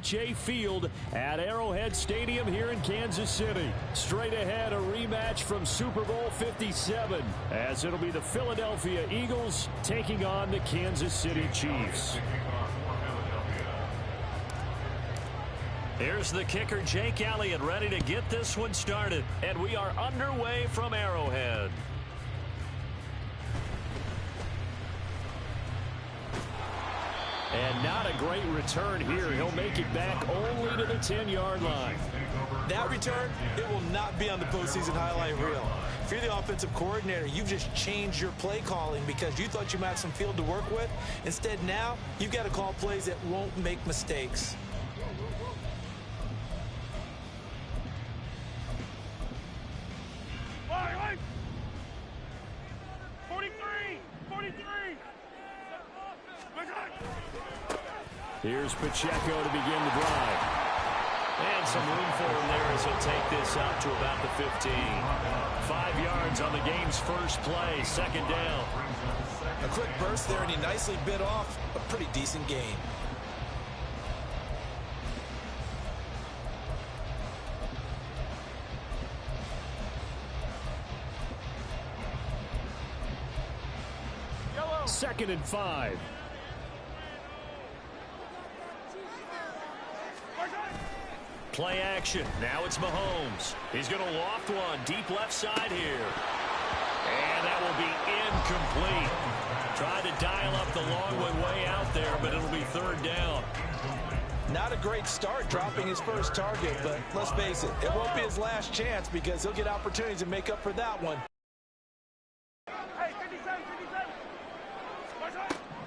Field at Arrowhead Stadium here in Kansas City. Straight ahead, a rematch from Super Bowl 57, as it'll be the Philadelphia Eagles taking on the Kansas City Chiefs. Here's the kicker, Jake Elliott, ready to get this one started. And we are underway from Arrowhead. And not a great return here. He'll make it back only to the 10-yard line. That return, it will not be on the postseason highlight reel. If you're the offensive coordinator, you've just changed your play calling because you thought you might have some field to work with. Instead, now, you've got to call plays that won't make mistakes. Here's Pacheco to begin the drive. And some room for him there as he'll take this out to about the 15. 5 yards on the game's first play, second down. A quick burst there, and he nicely bit off a pretty decent gain. Second and 5. Play action. Now it's Mahomes. He's going to loft one deep left side here. And that will be incomplete. Tried to dial up the long one way out there, but it'll be third down. Not a great start dropping his first target, but let's face it, it won't be his last chance because he'll get opportunities to make up for that one.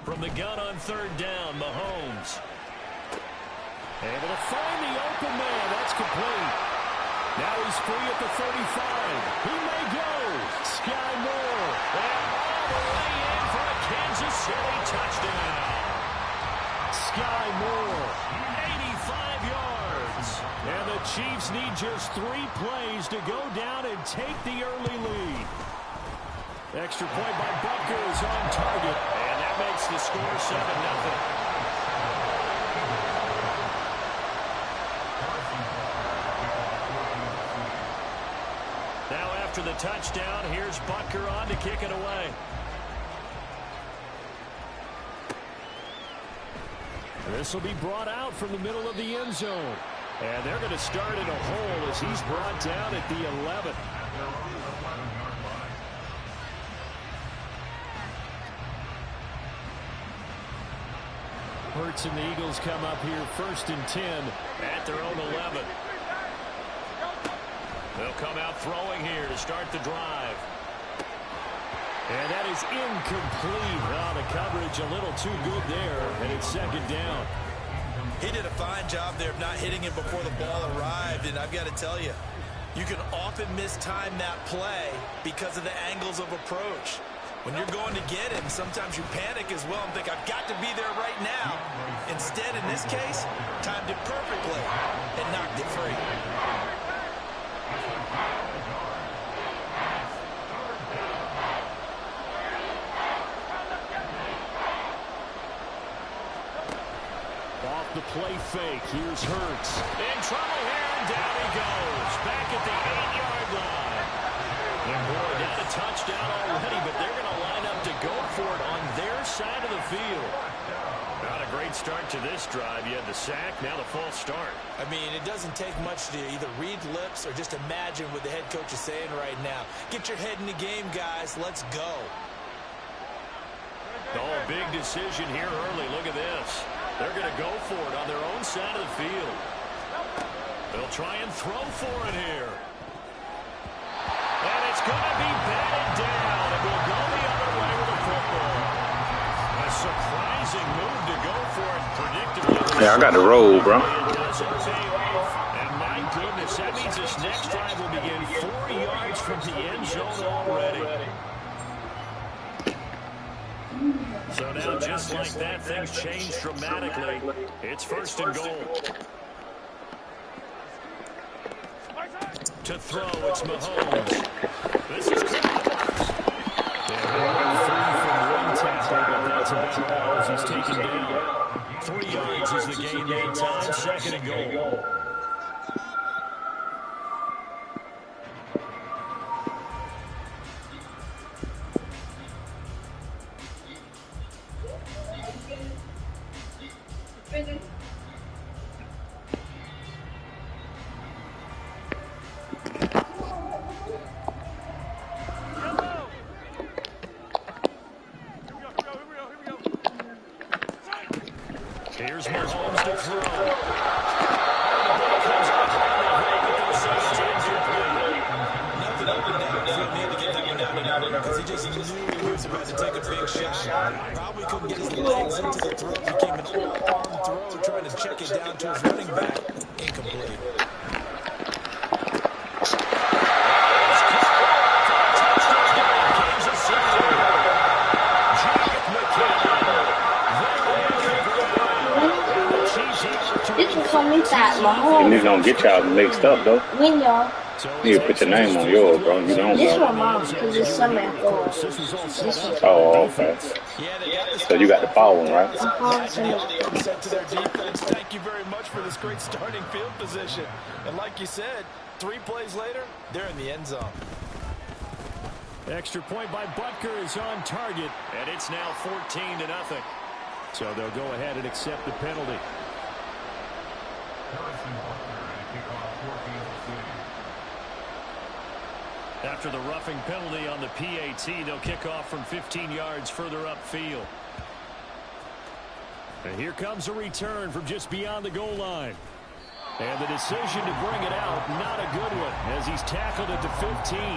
From the gun on third down, Mahomes. Able to find the open man. That's complete. Now he's free at the 35. He may go. Sky Moore. And all the way in for a Kansas City touchdown. Sky Moore. 85 yards. And the Chiefs need just 3 plays to go down and take the early lead. Extra point by Butker is on target. And that makes the score 7-0. Now after the touchdown, here's Butker on to kick it away. This will be brought out from the middle of the end zone. And they're going to start in a hole as he's brought down at the 11. Hurts and the Eagles come up here first and 10 at their own 11. They'll come out throwing here to start the drive. And that is incomplete. Oh, the coverage a little too good there, and it's second down. He did a fine job there of not hitting him before the ball arrived, and I've got to tell you, you can often mistime that play because of the angles of approach. When you're going to get him, sometimes you panic as well and think, I've got to be there right now. Instead, in this case, timed it perfectly and knocked it free. Off the play fake, here's Hurts. In trouble here, and down he goes. Back at the 8-yard line. And boy, not a touchdown already, but they're going to line up to go for it on their side of the field. Not a great start to this drive. You had the sack, now the false start. I mean, it doesn't take much to either read lips or just imagine what the head coach is saying right now. Get your head in the game, guys. Let's go. Oh, big decision here early. Look at this. They're going to go for it on their own side of the field. They'll try and throw for it here. And it's going to be batted down. It will go the other way with the football. A surprising move to go for it predictably. Yeah, I got the roll, bro. It doesn't pay off. And my goodness, that means this next drive will begin 4 yards from the end zone already. So now, just like that, things change dramatically. It's first and goal. To throw, it's Mahomes. This is close. They're 3 from 1 tackle, but that's about all as he's taken down. 3 yards is the gain that time. 2nd and goal. Here's Mahomes to throw. Nothing up and down. He needed to get that one down because he just knew he was about to take a big shot. Probably couldn't get his legs into the throw. Became an all-arm throw, trying to check it down to his running back. Incomplete. And this don't get y'all mixed up though. When y'all? You put your name on yours, bro. You don't. This one mom, because it's summer after. Oh, okay. So you got the foul one, right? Upset to their defense. Thank you very much for this great starting field position. And like you said, 3 plays later, they're in the end zone. Extra point by Butker is on target, and it's now 14-0. So they'll go ahead and accept the penalty. After the roughing penalty on the PAT, they'll kick off from 15 yards further upfield. And here comes a return from just beyond the goal line. And the decision to bring it out, not a good one, as he's tackled at the 15.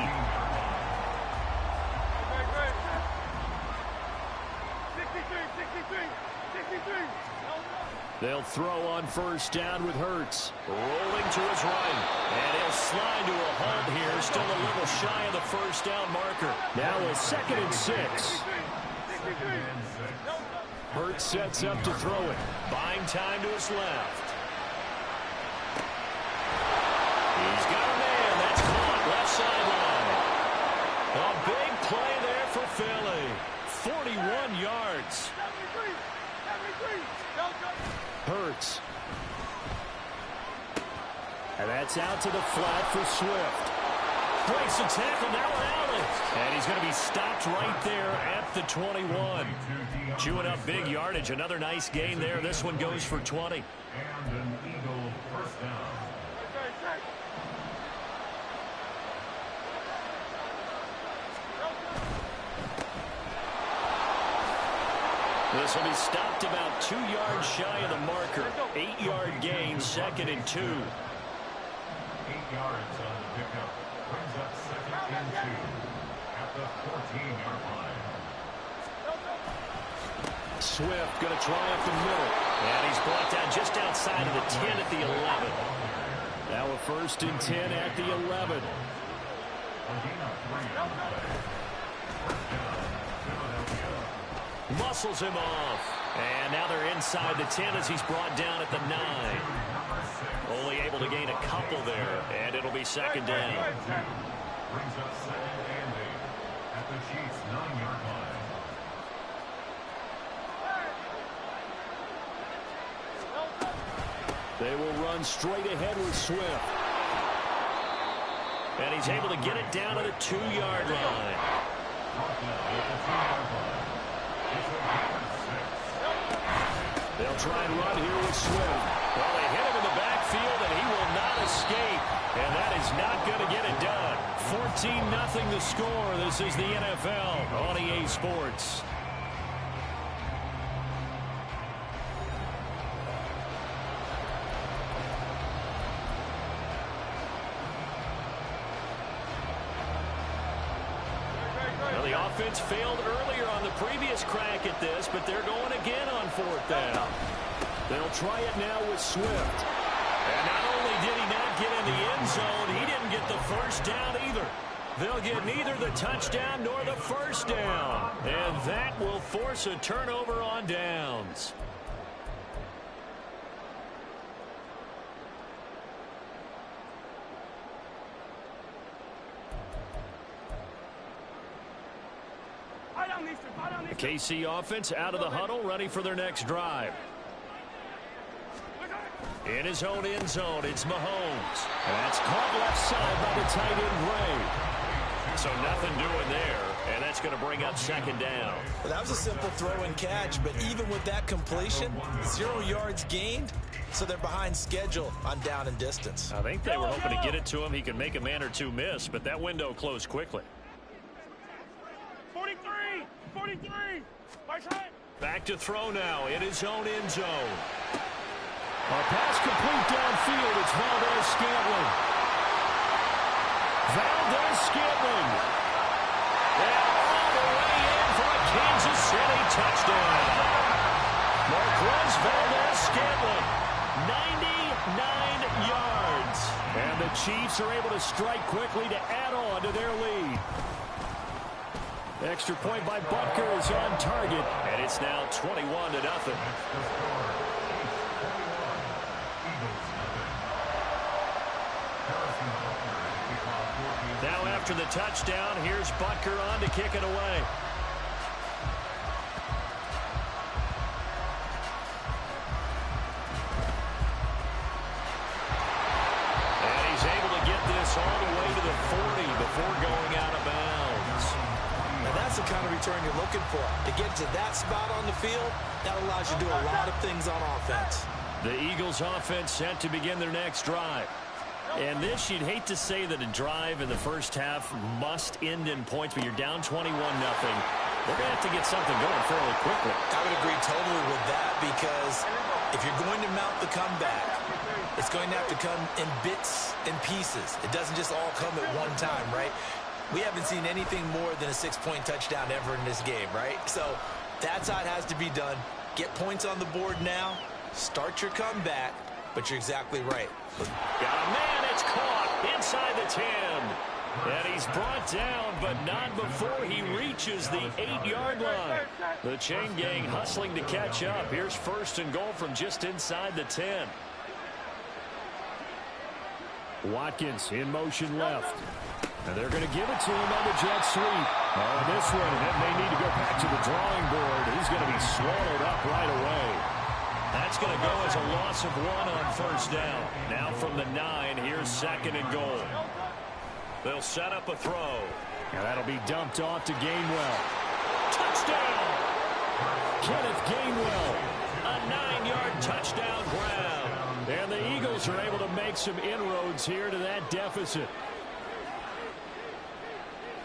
They'll throw on first down with Hurts. Rolling to his right. And he'll slide to a halt here. Still a little shy of the first down marker. Now a 2nd and 6. Hurts sets up to throw it. Buying time to his left. He's got a man. That's caught. Left sideline. A big play there for Philly. 41 yards. Hurts. And that's out to the flat for Swift. Breaks the tackle, now Allen. And he's going to be stopped right there at the 21. Chewing up big yardage. Another nice gain there. This one goes for 20. And an Eagle first down. This will be stopped about 2 yards shy of the marker. 8-yard gain, 2nd and 2. 8 yards on the pickup. Brings up 2nd and 2 at the 14-yard line. Swift going to try up the middle. And he's brought down just outside of the 10 at the 11. Now a 1st and 10 at the 11. Muscles him off. And now they're inside the 10 as he's brought down at the 9. Only able to gain a couple there. And it'll be 2nd down. Brings up 2nd and 8 at the Chiefs' 9-yard line. They will run straight ahead with Swift. And he's able to get it down to the 2-yard line. They'll try and run here with Swift. Well, they hit him in the backfield, and he will not escape. And that is not going to get it done. 14-0 the score. This is the NFL on EA Sports. Well, the offense failed earlier on the previous crack at this, but they're going again on 4th down. They'll try it now with Swift. And not only did he not get in the end zone, he didn't get the first down either. They'll get neither the touchdown nor the first down. And that will force a turnover on downs. The KC offense out of the huddle, ready for their next drive. In his own end zone, it's Mahomes. And that's caught left side by the tight end, Gray. So nothing doing there, and that's going to bring up second down. Well, that was a simple throw and catch, but even with that completion, 0 yards gained, so they're behind schedule on down and distance. I think they were hoping to get it to him. He could make a man or two miss, but that window closed quickly. 43! 43! Back to throw now in his own end zone. A pass complete downfield. It's Valdez-Scantling. Valdez-Scantling. And all the way in for a Kansas City touchdown. Marquez Valdez-Scantling. 99 yards. And the Chiefs are able to strike quickly to add on to their lead. Extra point by Butker is on target. And it's now 21-0. Now after the touchdown, here's Butker on to kick it away. And he's able to get this all the way to the 40 before going out of bounds. And that's the kind of return you're looking for. To get to that spot on the field, that allows you to do a lot of things on offense. The Eagles offense set to begin their next drive. And this, you'd hate to say that a drive in the first half must end in points, but you're down 21-0. They're going to have to get something going fairly quickly. I would agree totally with that, because if you're going to mount the comeback, it's going to have to come in bits and pieces. It doesn't just all come at one time, right? We haven't seen anything more than a 6-point touchdown ever in this game, right? So that's how it has to be done. Get points on the board now. Start your comeback, but you're exactly right. Got a man, it's caught inside the 10. And he's brought down, but not before he reaches the 8-yard line. The chain gang hustling to catch up. Here's first and goal from just inside the 10. Watkins in motion left. And they're going to give it to him on the jet sweep. Oh, this one, and may need to go back to the drawing board. He's going to be swallowed up right away. That's going to go as a loss of 1 on first down. Now from the 9, here's second and goal. They'll set up a throw. And that'll be dumped off to Gainwell. Touchdown! Kenneth Gainwell. A 9-yard touchdown grab. And the Eagles are able to make some inroads here to that deficit.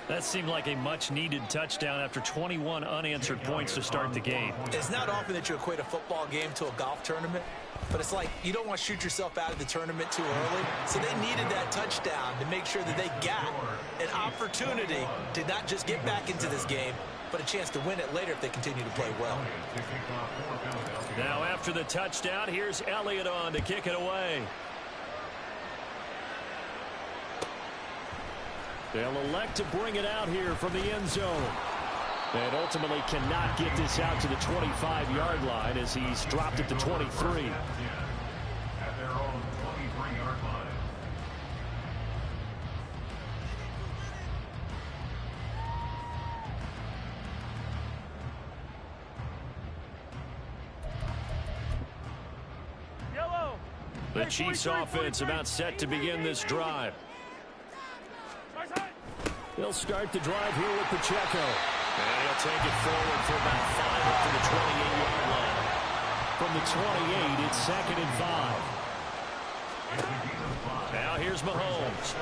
That seemed like a much-needed touchdown after 21 unanswered points to start the game. It's not often that you equate a football game to a golf tournament, but it's like you don't want to shoot yourself out of the tournament too early. So they needed that touchdown to make sure that they got an opportunity to not just get back into this game, but a chance to win it later if they continue to play well. Now after the touchdown, here's Elliott on to kick it away. They'll elect to bring it out here from the end zone. And ultimately cannot get this out to the 25-yard line as he's dropped it to 23. At their own 23-yard line. The Chiefs offense about set to begin this drive. They'll start the drive here with Pacheco. And he'll take it forward for about 5 up to the 28-yard line. From the 28, it's second and 5. Now here's Mahomes.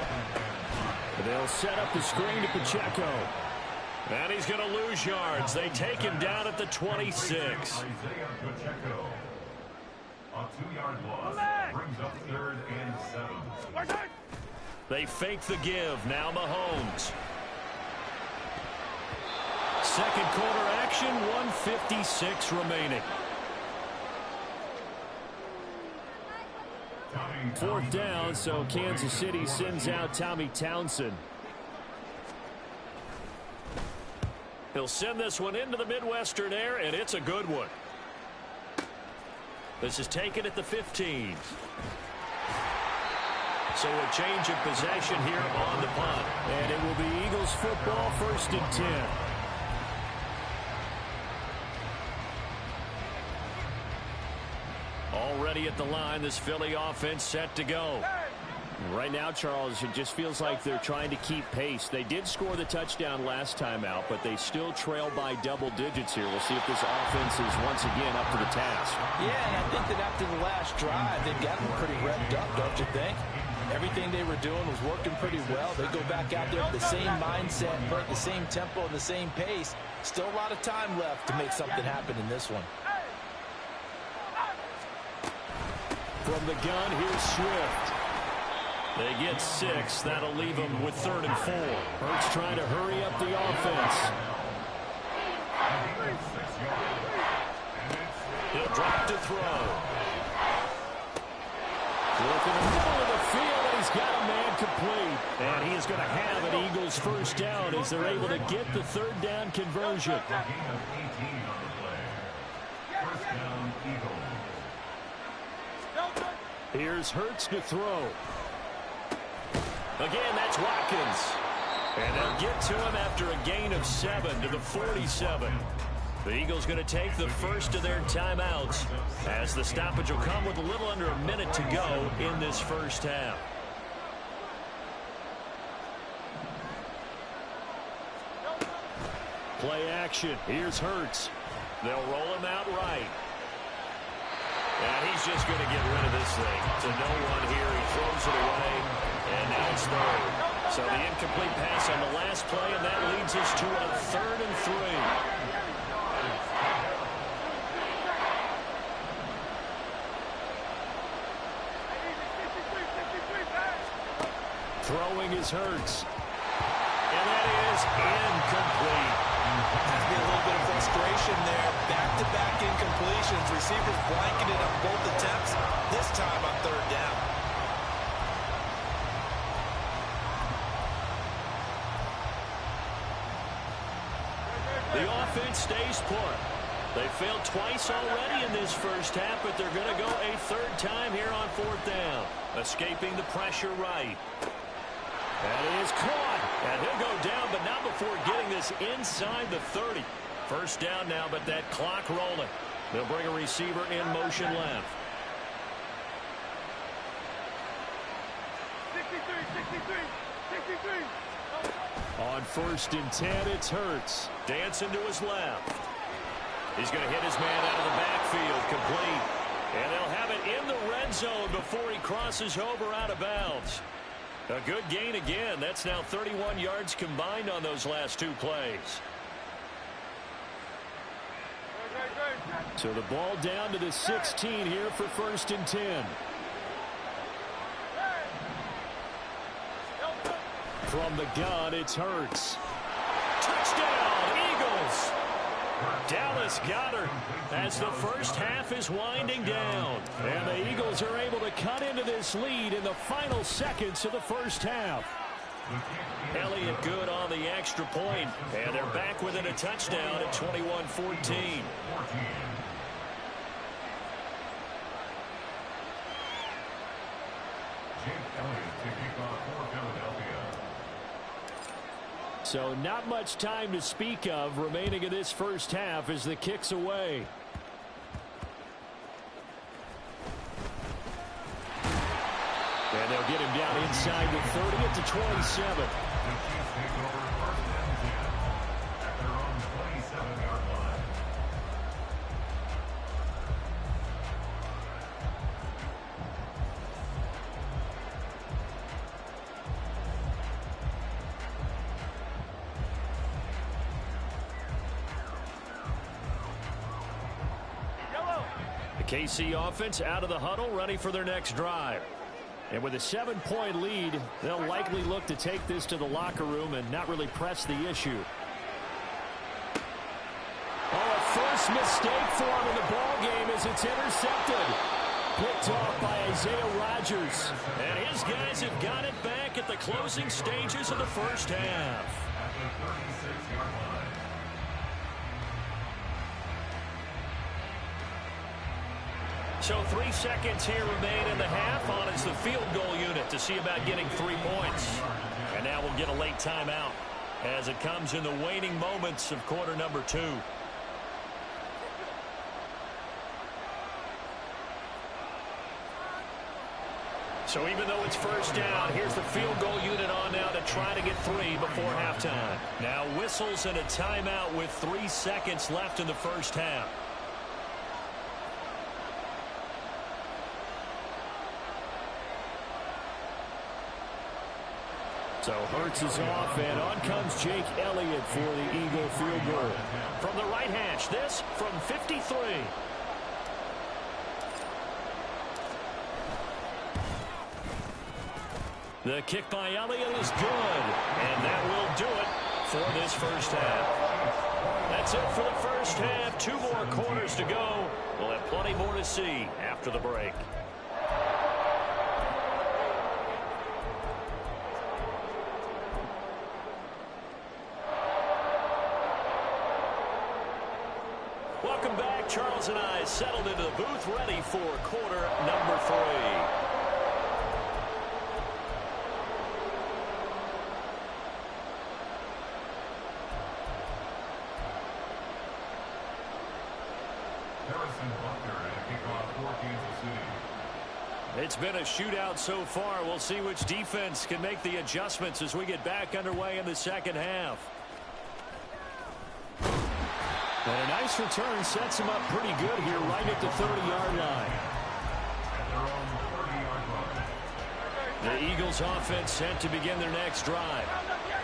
They'll set up the screen to Pacheco. And he's going to lose yards. They take him down at the 26. A 2-yard loss brings up 3rd and 7. They fake the give. Now Mahomes. Second quarter action, 1:56 remaining. 4th down, so Kansas City sends out Tommy Townsend. He'll send this one into the Midwestern air, and it's a good one. This is taken at the 15. So a change of possession here on the punt. And it will be Eagles football, 1st and 10. Already at the line. This Philly offense set to go. Right now, Charles, it just feels like they're trying to keep pace. They did score the touchdown last time out, but they still trail by double digits here. We'll see if this offense is once again up to the task. Yeah, and I think that after the last drive, they've gotten pretty revved up, don't you think? Everything they were doing was working pretty well. They go back out there with the same mindset, play at the same tempo and the same pace. Still a lot of time left to make something happen in this one. From the gun, here's Swift. They get 6. That'll leave them with 3rd and 4. Hurts trying to hurry up the offense. He'll drop to throw. Looking in the middle of the field, and he's got a man complete. And he is going to have an Eagles first down as they're able to get the 3rd down conversion. Here's Hurts to throw. Again, that's Watkins. And they'll get to him after a gain of 7 to the 47. The Eagles going to take the first of their timeouts as the stoppage will come with a little under a minute to go in this first half. Play action. Here's Hurts. They'll roll him out right. And he's just going to get rid of this thing to no one here. He throws it away, and now it's 3rd. So the incomplete pass on the last play, and that leads us to a 3rd and 3. Throwing is Hurts. And that is incomplete. Has been a little bit of frustration there. Back-to-back incompletions. Receivers blanketed on both attempts, this time on 3rd down. The offense stays put. They failed twice already in this first half, but they're going to go a 3rd time here on 4th down. Escaping the pressure right. That is caught. And he'll go down, but not before getting this inside the 30. First down now, but that clock rolling. They'll bring a receiver in motion left. 63. On 1st and 10, it's Hurts. Dancing to his left. He's going to hit his man out of the backfield, complete. And they'll have it in the red zone before he crosses over out of bounds. A good gain again. That's now 31 yards combined on those last 2 plays. So the ball down to the 16 here for 1st and 10. From the gun, it's Hurts. Touchdown, Eagles! Dallas Goedert as the first half is winding down. And the Eagles are able to cut into this lead in the final seconds of the first half. Elliott good on the extra point, and they're back within a touchdown at 21-14. So not much time to speak of remaining in this first half as the kick's away. And they'll get him down inside the 30 at the 27. KC offense out of the huddle, ready for their next drive. And with a 7-point lead, they'll likely look to take this to the locker room and not really press the issue. Oh, a first mistake for him in the ball game as it's intercepted. Picked off by Isaiah Rodgers. And his guys have got it back at the closing stages of the first half. So 3 seconds here remain in the half on as the field goal unit to see about getting 3 points. And now we'll get a late timeout as it comes in the waning moments of quarter number 2. So even though it's first down, here's the field goal unit on now to try to get 3 before halftime. Now whistles and a timeout with 3 seconds left in the first half. So Hurts is off, and on comes Jake Elliott for the Eagle field goal. From the right hash, this from 53. The kick by Elliott is good, and that will do it for this first half. That's it for the first half. 2 more quarters to go. We'll have plenty more to see after the break. Welcome back. Charles and I settled into the booth, ready for quarter number 3. It's been a shootout so far. We'll see which defense can make the adjustments as we get back underway in the second half. And a nice return sets him up pretty good here right at the 30-yard line. The Eagles offense set to begin their next drive.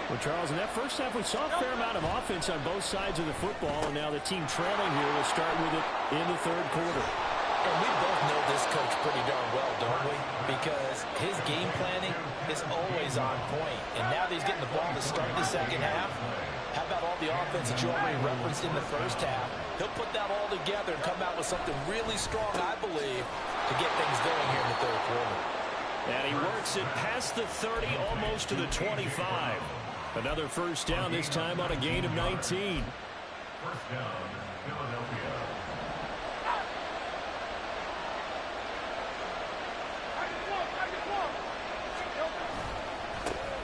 Well, Charles, in that first half, we saw a fair amount of offense on both sides of the football, and now the team trailing here will start with it in the third quarter. And we both know this coach pretty darn well, don't we? Because his game planning is always on point. And now that he's getting the ball to start the second half, how about all the offense that you already referenced in the first half? He'll put that all together and come out with something really strong, I believe, to get things going here in the third quarter. And he works it past the 30, almost to the 25. Another first down, this time on a gain of 19. First down, Philadelphia.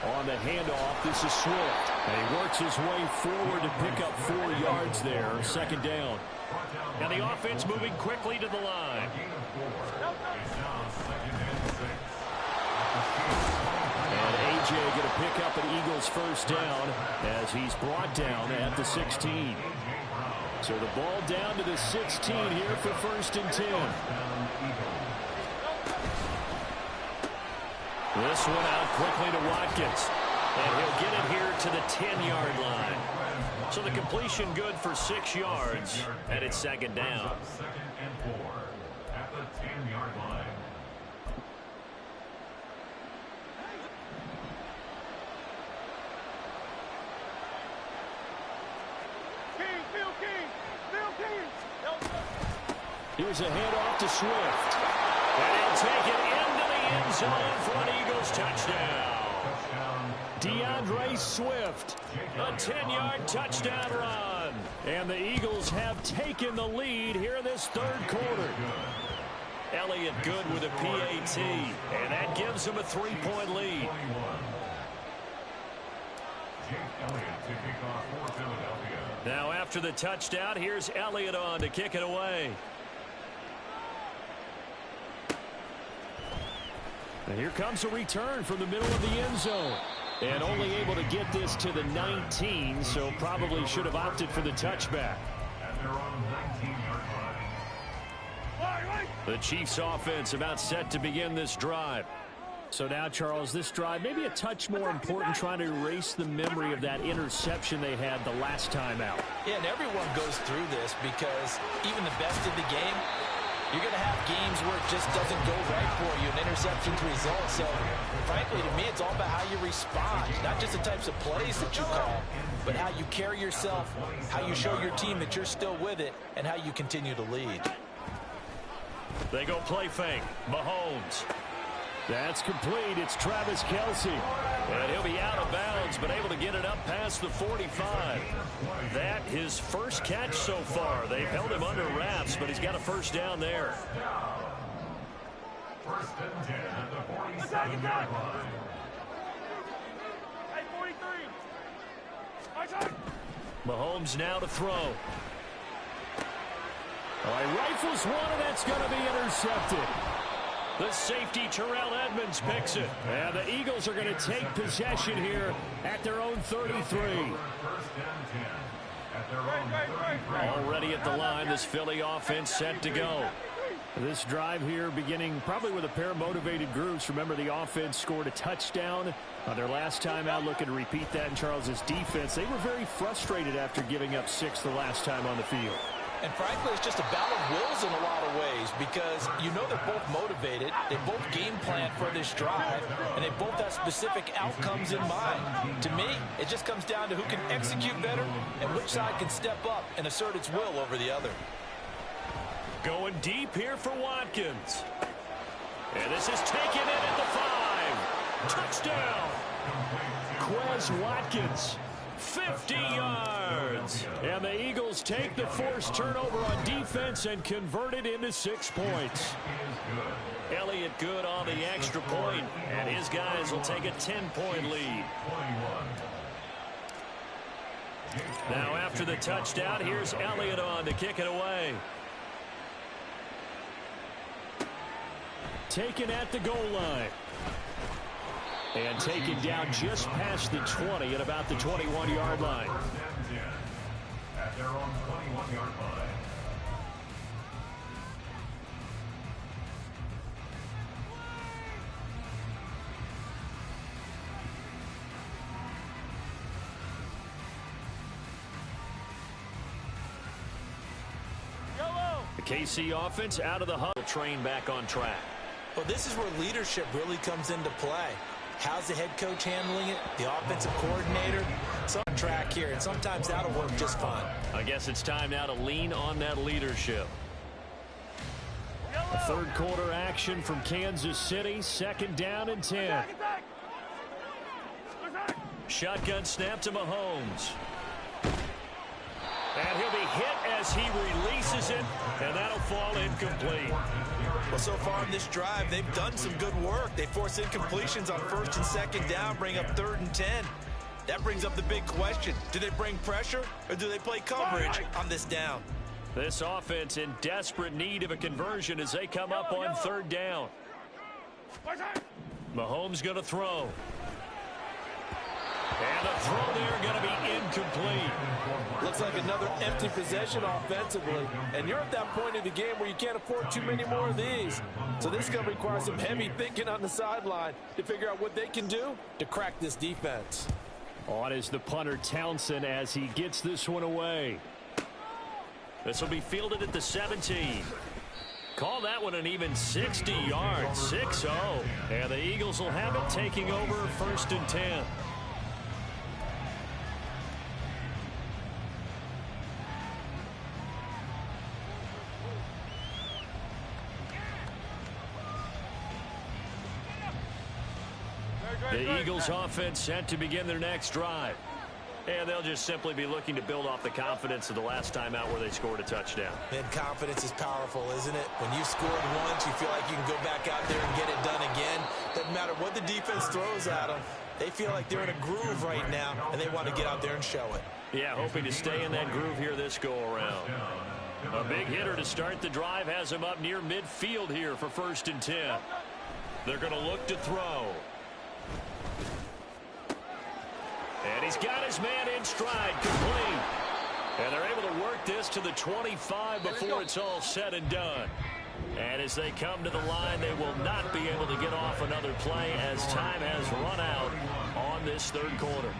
On the handoff, this is Swift. And he works his way forward to pick up 4 yards there. Second down. And the offense moving quickly to the line. And A.J. going to pick up an Eagles first down as he's brought down at the 16. So the ball down to the 16 here for first and 10. This one out quickly to Watkins. And he'll get it here to the 10-yard line. So the completion good for 6 yards. And it's second down. Second and 4 at the 10-yard line. Here's a handoff to Swift. And he'll take it into the end zone for an Eagles touchdown. DeAndre Swift. A 10-yard touchdown run. And the Eagles have taken the lead here in this third quarter. Elliott good with a PAT. And that gives him a 3-point lead. Now after the touchdown, here's Elliott on to kick it away. And here comes a return from the middle of the end zone. And only able to get this to the 19, so probably should have opted for the touchback. The Chiefs offense about set to begin this drive. So now, Charles, this drive maybe a touch more important, trying to erase the memory of that interception they had the last time out. Yeah, and everyone goes through this because even the best of the game, you're going to have games where it just doesn't go right for you, and interceptions result. So, frankly, to me, it's all about how you respond, not just the types of plays that you call, but how you carry yourself, how you show your team that you're still with it, and how you continue to lead. They go play fake. Mahomes. That's complete. It's Travis Kelce. And he'll be out of bounds, but able to get it up past the 45. That his first catch so far. They've held him under wraps, but he's got a first down there. First and 10 at the 47-yard line. Mahomes now to throw. All right, rifles one, and that's going to be intercepted. The safety, Terrell Edmonds, picks it. And the Eagles are going to take possession here at their own 33. First and 10 at their own 33. Already at the line, this Philly offense set to go. This drive here beginning probably with a pair of motivated groups. Remember, the offense scored a touchdown on their last time out. Looking to repeat that in Charles's defense. They were very frustrated after giving up 6 the last time on the field. And frankly, it's just a battle of wills in a lot of ways because you know they're both motivated. They both game plan for this drive, and they both have specific outcomes in mind. To me, it just comes down to who can execute better and which side can step up and assert its will over the other. Going deep here for Watkins. And this is taken in at the 5. Touchdown. Quez Watkins. 50 yards. And the Eagles take the forced turnover on defense and convert it into 6 points. Elliott good on the extra point, and his guys will take a 10-point lead. Now after the touchdown, here's Elliott on to kick it away. Taken at the goal line. And taken down just past the 20 at about the 21-yard line. At their own 21-yard line. The KC offense out of the huddle, train back on track. Well, this is where leadership really comes into play. How's the head coach handling it? The offensive coordinator? Some track here, and sometimes that'll work just fine. I guess it's time now to lean on that leadership. A third quarter action from Kansas City. 2nd down and 10. Shotgun snap to Mahomes. And he'll be hit as he releases it, and that'll fall incomplete. Well, so far in this drive, they've done some good work. They force incompletions on 1st and 2nd down, bring up 3rd and 10. That brings up the big question. Do they bring pressure, or do they play coverage on this down? This offense in desperate need of a conversion as they come up on 3rd down. Mahomes going to throw. And the throw there going to be incomplete. Looks like another empty possession offensively. And you're at that point in the game where you can't afford too many more of these. So this is going to require some heavy thinking on the sideline to figure out what they can do to crack this defense. On is the punter Townsend as he gets this one away. This will be fielded at the 17. Call that one an even 60 yards. 6-0. And the Eagles will have it taking over 1st and 10. The Eagles offense set to begin their next drive. And they'll just simply be looking to build off the confidence of the last time out where they scored a touchdown. Man, confidence is powerful, isn't it? When you've scored once, you feel like you can go back out there and get it done again. Doesn't matter what the defense throws at them. They feel like they're in a groove right now, and they want to get out there and show it. Yeah, hoping to stay in that groove here this go-around. A big hitter to start the drive has him up near midfield here for 1st and 10. They're going to look to throw. And he's got his man in stride, complete. And they're able to work this to the 25 before it's all said and done. And as they come to the line, they will not be able to get off another play as time has run out on this 3rd quarter.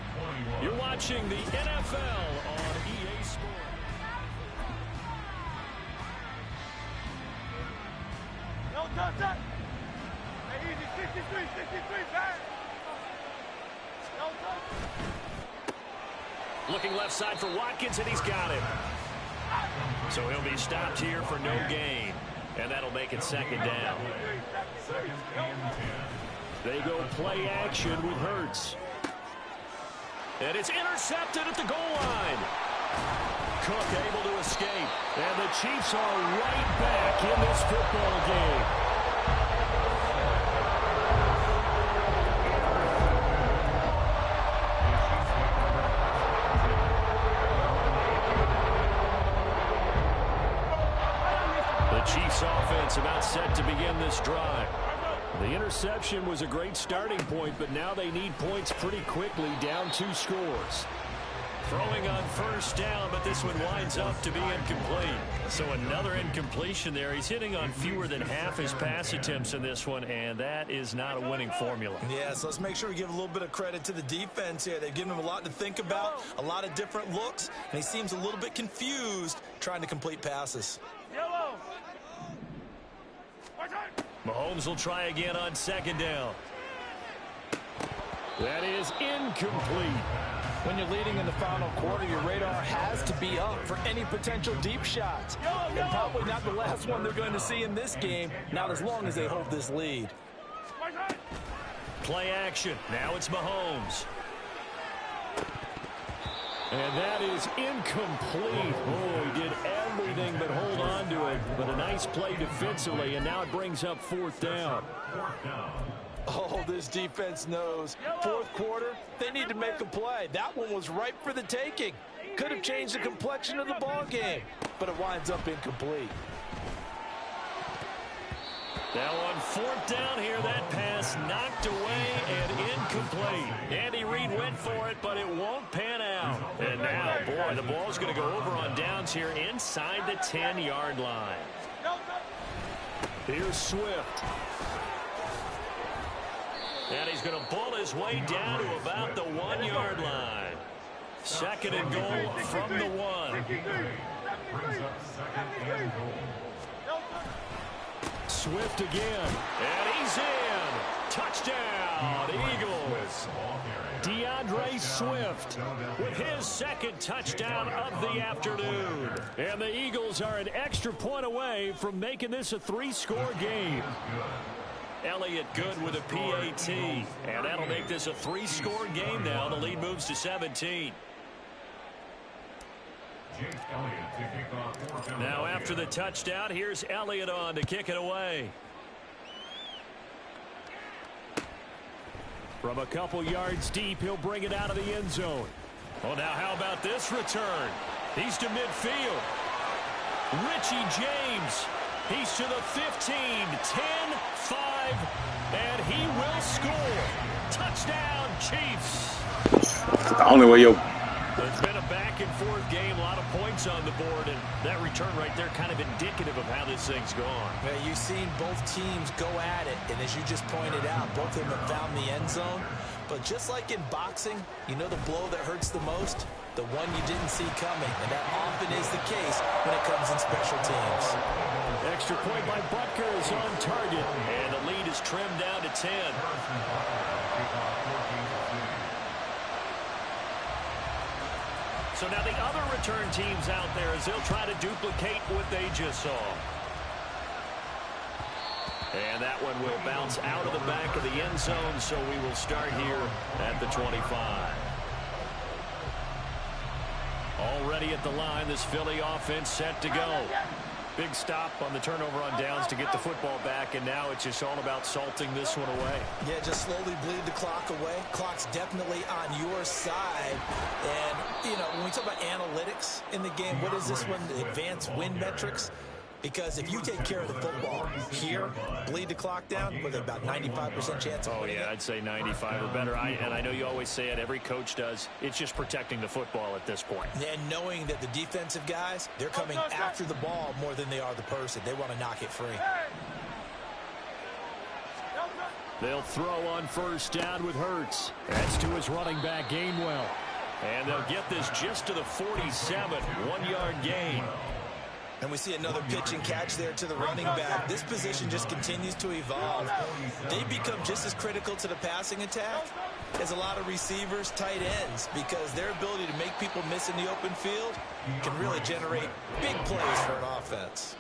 You're watching the NFL on EA Sports. No touch that. Hey, easy, 63, back. No touch. Looking left side for Watkins, and he's got it. So he'll be stopped here for no gain. And that'll make it 2nd down. They go play action with Hurts. And it's intercepted at the goal line. Cook able to escape. And the Chiefs are right back in this football game. The Chiefs offense about set to begin this drive. The interception was a great starting point, but now they need points pretty quickly, down 2 scores. Throwing on first down, but this one winds up to be incomplete. So another incompletion there. He's hitting on fewer than half his pass attempts in this one, and that is not a winning formula. Yeah, so let's make sure we give a little bit of credit to the defense here. They've given him a lot to think about, a lot of different looks, and he seems a little bit confused trying to complete passes. Mahomes will try again on second down. That is incomplete. When you're leading in the final quarter, your radar has to be up for any potential deep shots. And probably not the last one they're going to see in this game, not as long as they hold this lead. Play action. Now it's Mahomes. And that is incomplete. Oh, he did everything but hold on to it. But a nice play defensively, and now it brings up 4th down. Oh, this defense knows. 4th quarter, they need to make a play. That one was ripe for the taking. Could have changed the complexion of the ball game, but it winds up incomplete. Now on 4th down here, that pass knocked away and incomplete. Andy Reid went for it, but it won't pan out. And now, boy, the ball's going to go over on downs here inside the 10-yard line. Here's Swift. And he's going to bull his way down to about the 1-yard line. 2nd and goal from the 1. Swift again. And he's in. Touchdown, Eagles. DeAndre Swift with his 2nd touchdown of the afternoon. And the Eagles are an extra point away from making this a 3-score game. Elliott good with a PAT. And that'll make this a 3-score game now. The lead moves to 17. Now after the touchdown, here's Elliott on to kick it away. From a couple yards deep, he'll bring it out of the end zone. Well, now how about this return? He's to midfield. Richie James. He's to the 15, 10, 5, and he will score. Touchdown, Chiefs. The only way you'll... It's been a back-and-forth game, a lot of points on the board, and that return right there kind of indicative of how this thing's gone. Yeah, you've seen both teams go at it, and as you just pointed out, both of them have found the end zone. But just like in boxing, you know the blow that hurts the most? The one you didn't see coming, and that often is the case when it comes in special teams. Extra point by Butker is on target, and the lead is trimmed down to 10. So now the other return teams out there as they'll try to duplicate what they just saw. And that one will bounce out of the back of the end zone, so we will start here at the 25. Already at the line, this Philly offense set to go. Big stop on the turnover on downs to get the football back, and now it's just all about salting this one away. Yeah, just slowly bleed the clock away. Clock's definitely on your side. And, you know, when we talk about analytics in the game, what is this one? The advanced win metrics? Because if you take care of the football here, bleed the clock down with about 95% chance of winning. Oh, yeah, I'd say 95 or better. And I know you always say it, every coach does. It's just protecting the football at this point. And knowing that the defensive guys, they're coming after the ball more than they are the person. They want to knock it free. They'll throw on first down with Hurts. That's to his running back, Gainwell. And they'll get this just to the 47, 1-yard gain. And we see another pitch and catch there to the running back. This position just continues to evolve. They become just as critical to the passing attack as a lot of receivers, tight ends, because their ability to make people miss in the open field can really generate big plays for an offense.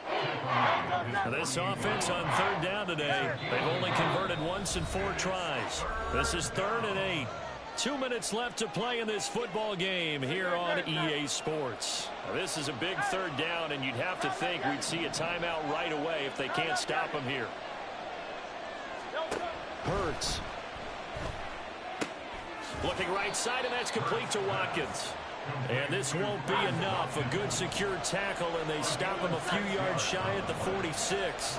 This offense on 3rd down today, they've only converted once in 4 tries. This is 3rd and 8. 2 minutes left to play in this football game here on EA Sports. Now, this is a big 3rd down, and you'd have to think we'd see a timeout right away if they can't stop him here. Hurts. Looking right side, and that's complete to Watkins. And this won't be enough. A good secure tackle, and they stop him a few yards shy at the 46.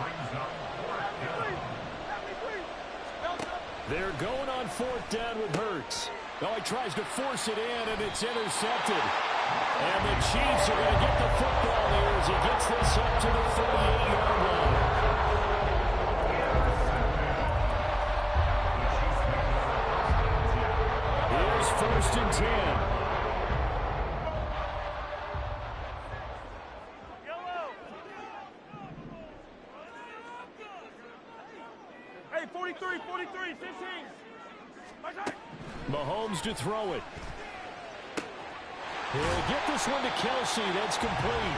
They're going on 4th down with Hurts. Oh, he tries to force it in, and it's intercepted. And the Chiefs are going to get the football here as he gets this up to the 38-yard line. Here's 1st and 10. Hey, 43, 15. Mahomes to throw it. He'll get this one to Kelsey. That's complete.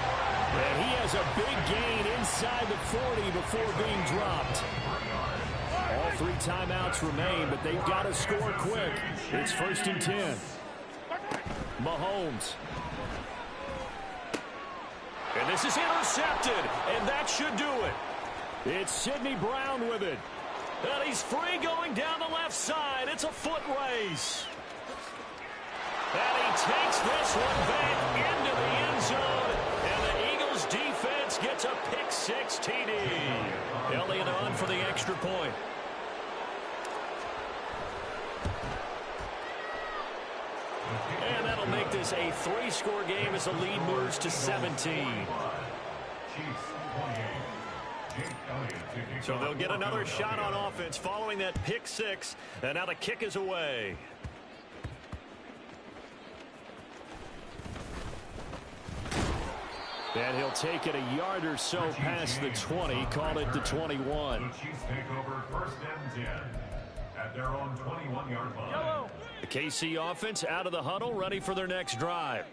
And he has a big gain inside the 40 before being dropped. All 3 timeouts remain, but they've got to score quick. It's 1st and 10. Mahomes. And this is intercepted, and that should do it. It's Sidney Brown with it. And he's free going down the left side. It's a foot race. And he takes this one back into the end zone. And the Eagles defense gets a pick-6 TD. Elliott on for the extra point. And that'll make this a 3-score game as the lead moves to 17. So they'll get another shot on offense following that pick-6. And now the kick is away. And he'll take it a yard or so past the 20. Call it the 21. The Chiefs take over 1st and 10 at their own 21-yard line. The KC offense out of the huddle, ready for their next drive.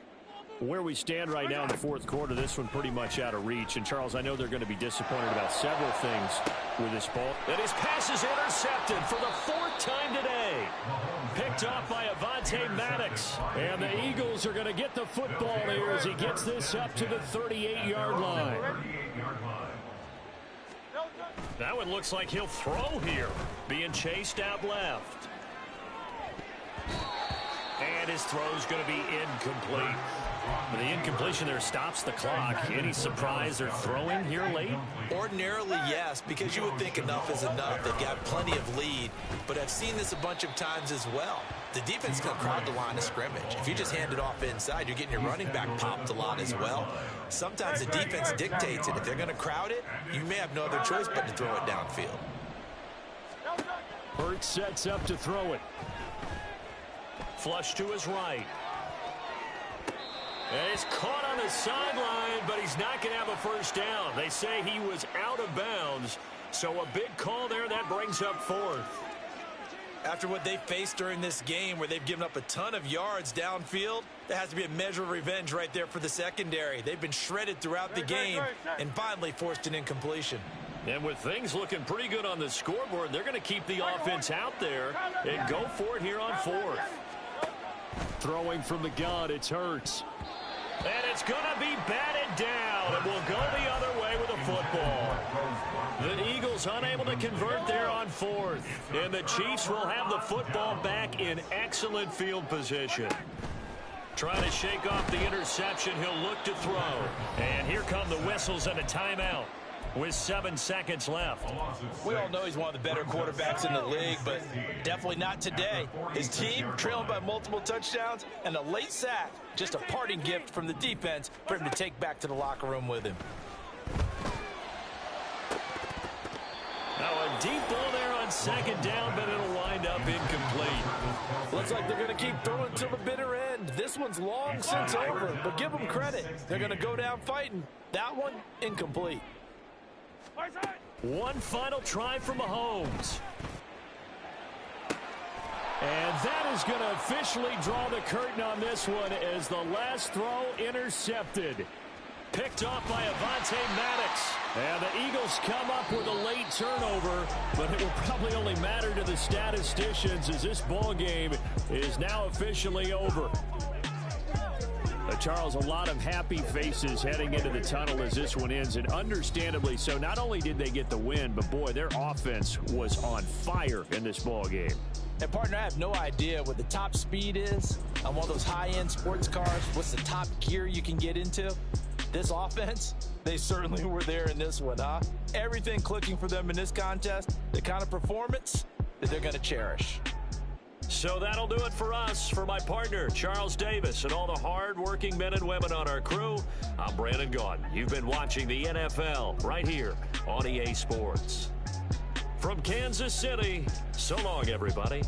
Where we stand right now in the 4th quarter, this one pretty much out of reach. And, Charles, I know they're going to be disappointed about several things with this ball. And his pass is intercepted for the 4th time today. Picked off by Avonte Maddox. And the Eagles are going to get the football here as he gets this up to the 38-yard line. That one looks like he'll throw here. Being chased out left. And his throw's going to be incomplete. The incompletion there stops the clock. Any surprise they're throwing here late? Ordinarily, yes, because you would think enough is enough. They've got plenty of lead, but I've seen this a bunch of times as well. The defense can crowd the line of scrimmage. If you just hand it off inside, you're getting your running back popped a lot as well. Sometimes the defense dictates it. If they're going to crowd it, you may have no other choice but to throw it downfield. Hurts sets up to throw it. Flush to his right. And he's caught on the sideline, but he's not going to have a first down. They say he was out of bounds, so a big call there. That brings up 4th. After what they faced during this game where they've given up a ton of yards downfield, there has to be a measure of revenge right there for the secondary. They've been shredded throughout the game and finally forced an incompletion. And with things looking pretty good on the scoreboard, they're going to keep the offense out there and go for it here on 4th. Throwing from the gun, it's Hurts. And it's going to be batted down. It will go the other way with a football. The Eagles unable to convert there on 4th. And the Chiefs will have the football back in excellent field position. Trying to shake off the interception. He'll look to throw. And here come the whistles and a timeout with 7 seconds left. We all know he's one of the better quarterbacks in the league, but definitely not today. His team trailing by multiple touchdowns and a late sack. Just a parting gift from the defense for him to take back to the locker room with him. Now a deep ball there on 2nd down, but it'll wind up incomplete. Looks like they're going to keep throwing till the bitter end. This one's long since over, but give them credit. They're going to go down fighting. That one, incomplete. One final try for Mahomes. And that is going to officially draw the curtain on this one as the last throw intercepted. Picked off by Avonte Maddox. And the Eagles come up with a late turnover, but it will probably only matter to the statisticians as this ball game is now officially over. Charles, a lot of happy faces heading into the tunnel as this one ends, and understandably so. Not only did they get the win, but boy, their offense was on fire in this ball game. And partner, I have no idea what the top speed is on one of those high-end sports cars. What's the top gear you can get into? This offense, they certainly were there in this one, huh? Everything clicking for them in this contest, the kind of performance, that they're going to cherish. So that'll do it for us. For my partner, Charles Davis, and all the hard-working men and women on our crew, I'm Brandon Gaudin. You've been watching the NFL right here on EA Sports. From Kansas City, so long, everybody.